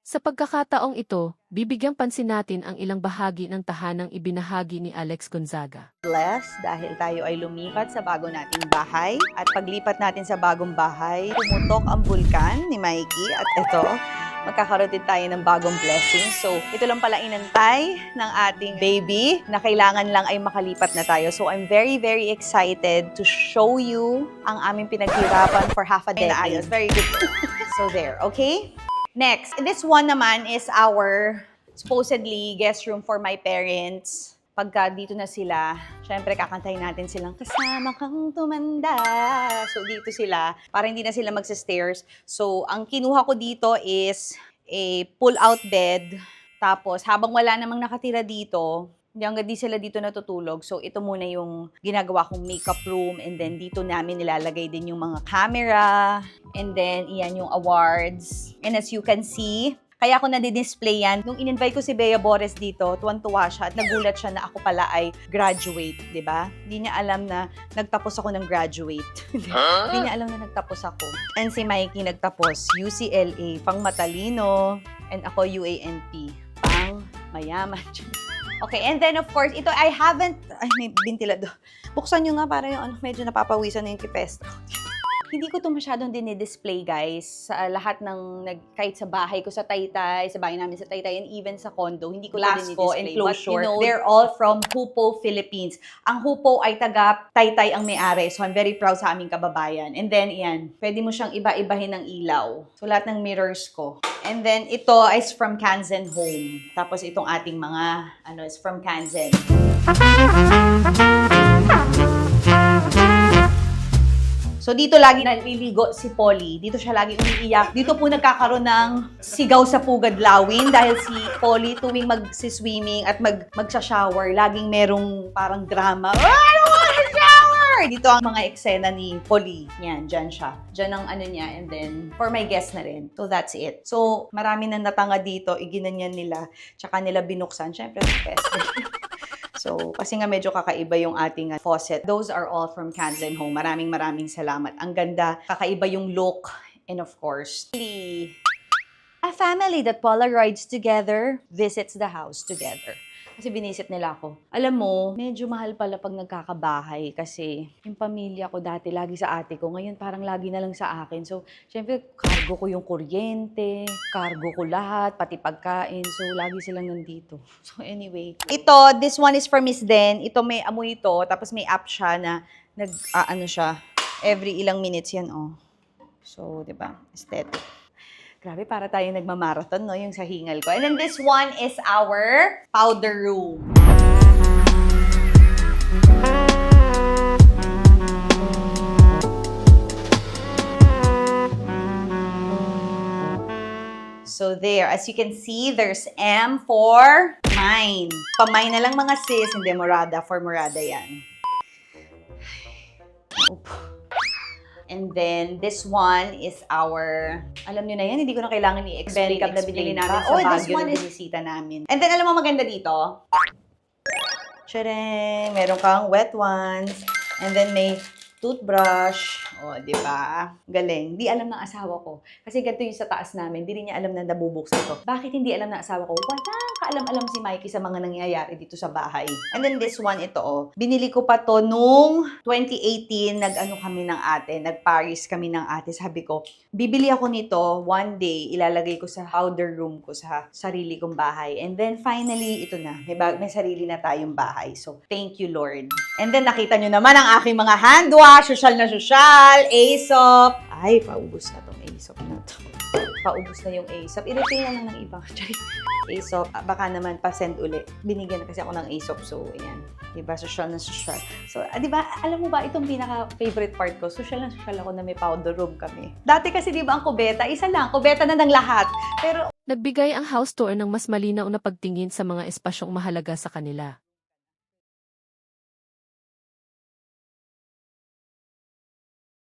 Sa pagkakataong ito, bibigyang pansin natin ang ilang bahagi ng tahanang ibinahagi ni Alex Gonzaga. Blessed dahil tayo ay lumipat sa bago nating bahay. At paglipat natin sa bagong bahay, pumutok ang bulkan ni Mikey. At ito, magkakaroon din tayo ng bagong blessing. So, ito lang pala inantay ng ating baby na kailangan lang ay makalipat na tayo. So, I'm very, very excited to show you ang aming pinaghirapan for half a decade. Very good. So, there. Okay? Next, this one naman is our supposedly guest room for my parents. Pagka dito na sila, syempre kakantahin natin silang kasama kang tumanda. So dito sila, para hindi na sila magsa-stairs. So ang kinuha ko dito is a pull-out bed. Tapos habang wala namang nakatira dito, hanggang di sila dito natutulog. So, ito muna yung ginagawa kong makeup room. And then, dito namin nilalagay din yung mga camera. And then, iyan yung awards. And as you can see, kaya ako nadi-display yan. Nung in-invite ko si Bea Bores dito, tuwan-tuwa siya at nagulat siya na ako pala ay graduate, di ba? Hindi niya alam na nagtapos ako ng graduate. Hindi niya alam na nagtapos ako. And si Mikey nagtapos UCLA, pang matalino. And ako UANP, pang mayaman. Okay, and then of course, ito I haven't, ay may bintilador. Buksan nyo nga para yung medyo napapawisan na yung kipesta. Hindi ko ito masyadong dinidisplay, guys, sa lahat ng, kahit sa bahay ko sa Taytay, sa bahay namin sa Taytay, and even sa condo, hindi ko ito dinidisplay. But you know, they're all from Hupo, Philippines. Ang Hupo ay taga Taytay ang may-ari, so I'm very proud sa aming kababayan. And then, iyan, pwede mo siyang iba-ibahin ng ilaw. So, lahat ng mirrors ko. And then, ito is from Kanzen Home. Tapos, itong ating mga, is from Kanzen. So, dito lagi naliligo si Polly. Dito siya lagi umiiyak. Dito po nagkakaroon ng sigaw sa pugad lawin dahil si Polly tuwing magsiswimming at magsha-shower, laging merong parang drama. Oh, I don't wanna shower! Dito ang mga eksena ni Polly. Yan, dyan siya. Dyan ang ano niya. And then, for my guest na rin. So, that's it. So, marami na natanga dito. Iginanyan nila. Tsaka nila binuksan. Syempre, best. So, kasi nga medyo kakaiba yung ating faucet. Those are all from Kanzen Home. Maraming salamat. Ang ganda, kakaiba yung look. And of course, a family that Polaroids together visits the house together. Kasi binisit nila ako. Alam mo, medyo mahal pala pag nagkakabahay kasi yung pamilya ko dati lagi sa ate ko. Ngayon parang lagi na lang sa akin. So, syempre, cargo ko yung kuryente, cargo ko lahat, pati pagkain. So, lagi silang nandito. So, anyway. Ito, this one is for Miss Den. Ito may amoy ito. Tapos may app siya na siya. Every ilang minutes yan, oh. So, di ba? Aesthetic. Grabe, para tayo nagmamarathon, no? Yung sa hingal ko. And then this one is our powder room. So there, as you can see, there's M for mine. Pamay na lang mga sis, hindi Morada. For Morada yan. Oop. And then, this one is our, alam nyo na yan, hindi ko na kailangan i-explain. Makeup na binili namin sa Baguio na binisita namin. And then, alam mo maganda dito? Tcharing! Meron kang wet ones. And then, may toothbrush. O, di ba? Galing. Di alam ng asawa ko. Kasi ganito yung sa taas namin. Di rin niya alam na nabubuksan ko. Bakit hindi alam ng asawa ko? Wala kaalam-alam si Mikey sa mga nangyayari dito sa bahay. And then this one, ito oh. Binili ko pa to nung 2018. Nag-ano kami ng ate. Nag-Paris kami ng ate. Sabi ko, bibili ako nito. One day, ilalagay ko sa powder room ko sa sarili kong bahay. And then finally, ito na. May sarili na tayong bahay. So, thank you, Lord. And then nakita nyo naman ang aking mga hand wash. Sosyal na sosyal. Aesop. Ay, paubos na tong Aesop na to. Paubos na yung Aesop. I-retain na lang ng ibang. Aesop, baka naman pa-send uli. Binigyan na kasi ako ng Aesop. So, ayan. Diba? Sosyal na sosyal. So, diba? Alam mo ba, itong pinaka-favorite part ko, sosyal na sosyal ako na may powder room kami. Dati kasi, diba, ang kubeta, isa lang. Kubeta na ng lahat. Pero, Nagbigay ang house tour ng mas malinaw na pagtingin sa mga espasyong mahalaga sa kanila.